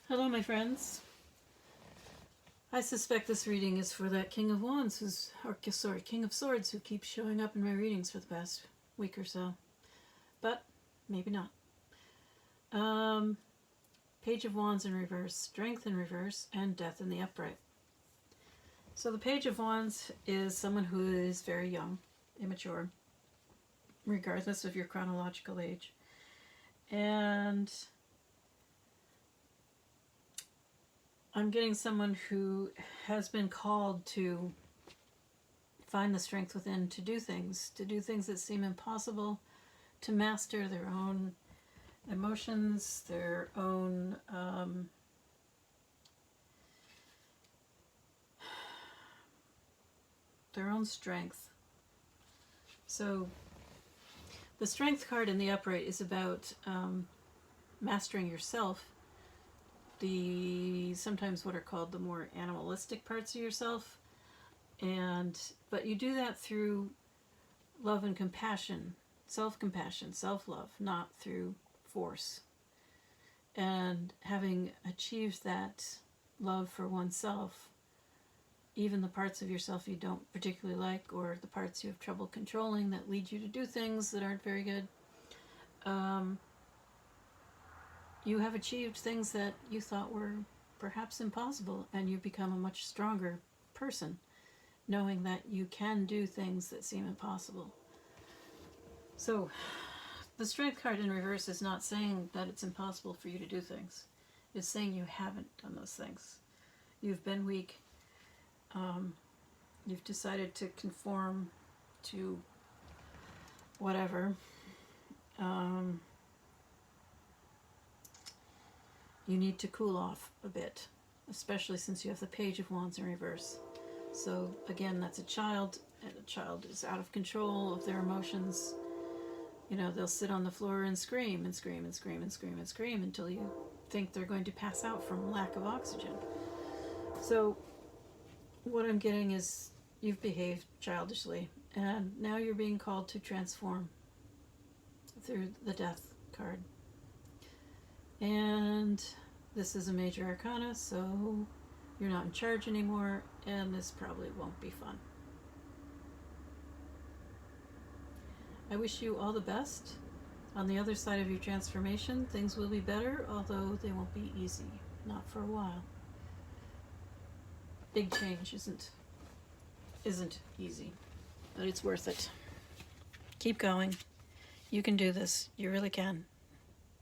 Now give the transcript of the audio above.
Hello, my friends. I suspect this reading is for that King of Wands King of Swords who keeps showing up in my readings for the past week or so. But maybe not. Page of Wands in reverse, Strength in reverse, and Death in the upright. So the Page of Wands is someone who is very young, immature, regardless of your chronological age. And I'm getting someone who has been called to find the strength within to do things that seem impossible, to master their own emotions, their own strength. So the Strength card in the upright is about mastering yourself, sometimes what are called the more animalistic parts of yourself, but you do that through love and compassion, self-compassion, self-love, not through force. And having achieved that love for oneself, even the parts of yourself you don't particularly like, or the parts you have trouble controlling that lead you to do things that aren't very good, you have achieved things that you thought were perhaps impossible, and you become a much stronger person, knowing that you can do things that seem impossible. So the Strength card in reverse is not saying that it's impossible for you to do things. It's saying you haven't done those things. You've been weak. You've decided to conform to whatever. You need to cool off a bit, especially since you have the Page of Wands in reverse. So again, that's a child, and a child is out of control of their emotions. You know, they'll sit on the floor and scream and scream and scream and scream and scream until you think they're going to pass out from lack of oxygen. So what I'm getting is you've behaved childishly, and now you're being called to transform through the Death card. And this is a major arcana, so you're not in charge anymore, and this probably won't be fun. I wish you all the best. On the other side of your transformation, things will be better, although they won't be easy. Not for a while. Big change isn't easy, but it's worth it. Keep going. You can do this. You really can.